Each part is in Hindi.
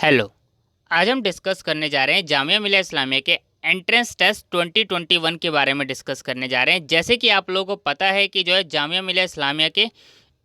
हेलो। आज हम डिस्कस करने जा रहे हैं जामिया मिलिया इस्लामिया के एंट्रेंस टेस्ट 2021 के बारे में डिस्कस करने जा रहे हैं। जैसे कि आप लोगों को पता है कि जो है जामिया मिलिया इस्लामिया के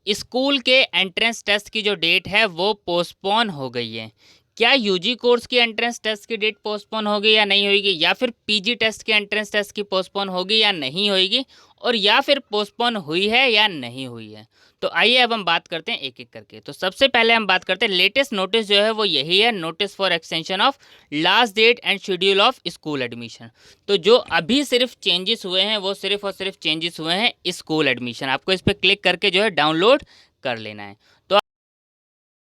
स्कूल के एंट्रेंस टेस्ट की जो डेट है वो पोस्टपोन हो गई है। क्या यूजी कोर्स की एंट्रेंस टेस्ट की डेट पोस्टपोन होगी या नहीं होगी, या फिर पीजी टेस्ट की एंट्रेंस टेस्ट की पोस्टपोन होगी या नहीं होगी, और या फिर पोस्टपोन हुई है या नहीं हुई है। तो आइए अब हम बात करते हैं एक एक करके। तो सबसे पहले हम बात करते हैं लेटेस्ट नोटिस जो है वो यही है, notice for extension of last date and schedule of school admission. तो जो अभी सिर्फ चेंजेस हुए हैं वो सिर्फ और सिर्फ चेंजेस हुए हैं स्कूल एडमिशन। आपको इस पर क्लिक करके जो है डाउनलोड कर लेना है। तो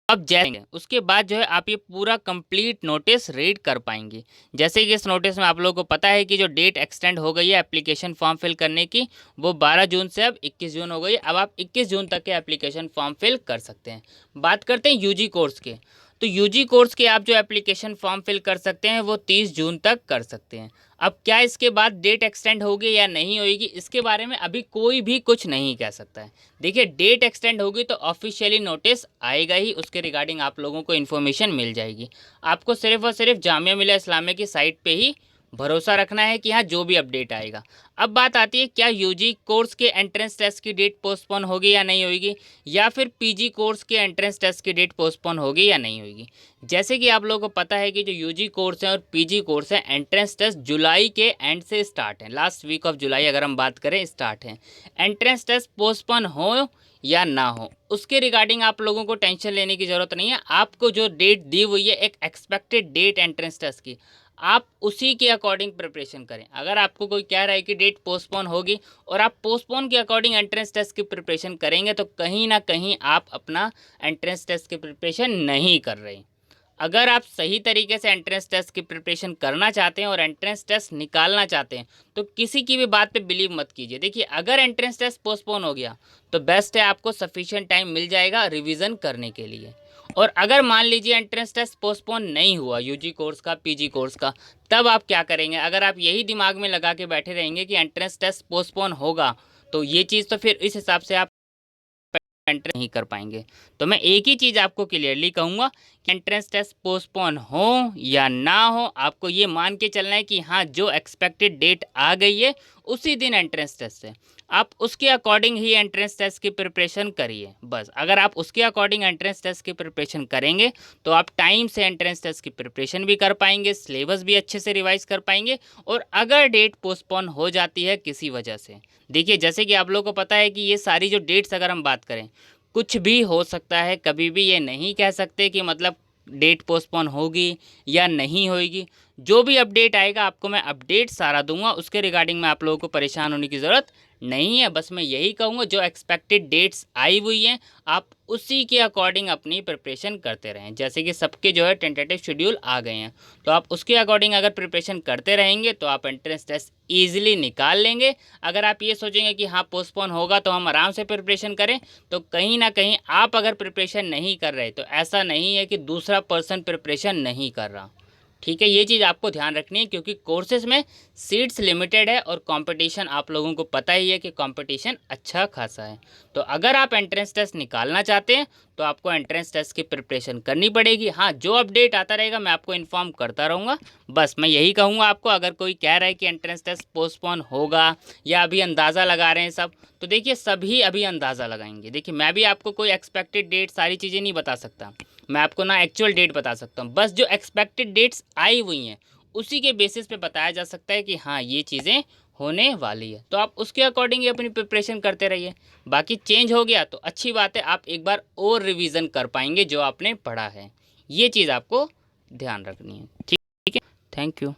अब जाएंगे उसके बाद जो है आप ये पूरा कंप्लीट नोटिस रीड कर पाएंगे। जैसे कि इस नोटिस में आप लोगों को पता है कि जो डेट एक्सटेंड हो गई है एप्लीकेशन फॉर्म फिल करने की, वो 12 जून से अब 21 जून हो गई। अब आप 21 जून तक के एप्लीकेशन फॉर्म फिल कर सकते हैं। बात करते हैं यूजी कोर्स के। तो यूजी कोर्स के आप जो एप्लीकेशन फॉर्म फिल कर सकते हैं वो 30 जून तक कर सकते हैं। अब क्या इसके बाद डेट एक्सटेंड होगी या नहीं होगी, इसके बारे में अभी कोई भी कुछ नहीं कह सकता है। देखिए, डेट एक्सटेंड होगी तो ऑफिशियली नोटिस आएगा ही, उसके रिगार्डिंग आप लोगों को इन्फॉर्मेशन मिल जाएगी। आपको सिर्फ और सिर्फ जामिया मिलिया इस्लामिया की साइट पे ही भरोसा रखना है कि हाँ जो भी अपडेट आएगा। अब बात आती है क्या यूजी कोर्स के एंट्रेंस टेस्ट की डेट पोस्टपोन होगी या नहीं होगी, या फिर पीजी कोर्स के एंट्रेंस टेस्ट की डेट पोस्टपोन होगी या नहीं होगी। जैसे कि आप लोगों को पता है कि जो यूजी कोर्स है और पीजी कोर्स है, एंट्रेंस टेस्ट जुलाई के एंड से स्टार्ट है, लास्ट वीक ऑफ जुलाई अगर हम बात करें स्टार्ट है। एंट्रेंस टेस्ट पोस्टपोन हो या ना हो उसके रिगार्डिंग आप लोगों को टेंशन लेने की ज़रूरत नहीं है। आपको जो डेट दी हुई है एक एक्सपेक्टेड डेट एंट्रेंस टेस्ट की, आप उसी के अकॉर्डिंग प्रिपरेशन करें। अगर आपको कोई कह रहा है कि डेट पोस्टपोन होगी और आप पोस्टपोन के अकॉर्डिंग एंट्रेंस टेस्ट की प्रिपरेशन करेंगे तो कहीं ना कहीं आप अपना एंट्रेंस टेस्ट की प्रिपरेशन नहीं कर रहे। अगर आप सही तरीके से एंट्रेंस टेस्ट की प्रिपरेशन करना चाहते हैं और एंट्रेंस टेस्ट निकालना चाहते हैं तो किसी की भी बात पे बिलीव मत कीजिए। देखिए, अगर एंट्रेंस टेस्ट पोस्टपोन हो गया तो बेस्ट है, आपको सफिशिएंट टाइम मिल जाएगा रिवीजन करने के लिए। और अगर मान लीजिए एंट्रेंस टेस्ट पोस्टपोन नहीं हुआ यूजी कोर्स का, पीजी कोर्स का, तब आप क्या करेंगे। अगर आप यही दिमाग में लगा के बैठे रहेंगे कि एंट्रेंस टेस्ट पोस्टपोन होगा तो ये चीज़ तो फिर इस हिसाब से आप एंट्रेंस नहीं कर पाएंगे। तो मैं एक ही चीज़ आपको क्लियरली कहूँगा कि एंट्रेंस टेस्ट पोस्टपोन हो या ना हो, आपको ये मान के चलना है कि हाँ जो एक्सपेक्टेड डेट आ गई है उसी दिन एंट्रेंस टेस्ट है। आप उसके अकॉर्डिंग ही एंट्रेंस टेस्ट की प्रिपरेशन करिए बस। अगर आप उसके अकॉर्डिंग एंट्रेंस टेस्ट की प्रिपरेशन करेंगे तो आप टाइम से एंट्रेंस टेस्ट की प्रिपरेशन भी कर पाएंगे, सिलेबस भी अच्छे से रिवाइज कर पाएंगे। और अगर डेट पोस्टपोन हो जाती है किसी वजह से, देखिए जैसे कि आप लोगों को पता है कि ये सारी जो डेट्स अगर हम बात करें, कुछ भी हो सकता है, कभी भी ये नहीं कह सकते कि मतलब डेट पोस्टपोन होगी या नहीं होगी। जो भी अपडेट आएगा आपको मैं अपडेट सारा दूंगा, उसके रिगार्डिंग में आप लोगों को परेशान होने की ज़रूरत नहीं है। बस मैं यही कहूँगा जो एक्सपेक्टेड डेट्स आई हुई हैं आप उसी के अकॉर्डिंग अपनी प्रिपरेशन करते रहें। जैसे कि सबके जो है टेंटेटिव शेड्यूल आ गए हैं तो आप उसके अकॉर्डिंग अगर प्रिपरेशन करते रहेंगे तो आप एंट्रेंस टेस्ट ईजिली निकाल लेंगे। अगर आप ये सोचेंगे कि हाँ पोस्टपोन होगा तो हम आराम से प्रिपरेशन करें, तो कहीं ना कहीं आप अगर प्रिपरेशन नहीं कर रहे तो ऐसा नहीं है कि दूसरा पर्सन प्रिपरेशन नहीं कर रहा। ठीक है, ये चीज़ आपको ध्यान रखनी है क्योंकि कोर्सेज में सीट्स लिमिटेड है और कंपटीशन आप लोगों को पता ही है कि कंपटीशन अच्छा खासा है। तो अगर आप एंट्रेंस टेस्ट निकालना चाहते हैं तो आपको एंट्रेंस टेस्ट की प्रिपरेशन करनी पड़ेगी। हाँ, जो अपडेट आता रहेगा मैं आपको इन्फॉर्म करता रहूँगा। बस मैं यही कहूँगा आपको। अगर कोई कह रहा है कि एंट्रेंस टेस्ट पोस्टपोन होगा या अभी अंदाज़ा लगा रहे हैं सब, तो देखिए सभी अभी अंदाज़ा लगाएंगे। देखिए, मैं भी आपको कोई एक्सपेक्टेड डेट सारी चीज़ें नहीं बता सकता, मैं आपको ना एक्चुअल डेट बता सकता हूँ। बस जो एक्सपेक्टेड डेट्स आई हुई हैं उसी के बेसिस पे बताया जा सकता है कि हाँ ये चीज़ें होने वाली है। तो आप उसके अकॉर्डिंग ही अपनी प्रिपरेशन करते रहिए। बाकी चेंज हो गया तो अच्छी बात है, आप एक बार और रिवीजन कर पाएंगे जो आपने पढ़ा है। ये चीज़ आपको ध्यान रखनी है। ठीक है, थैंक यू।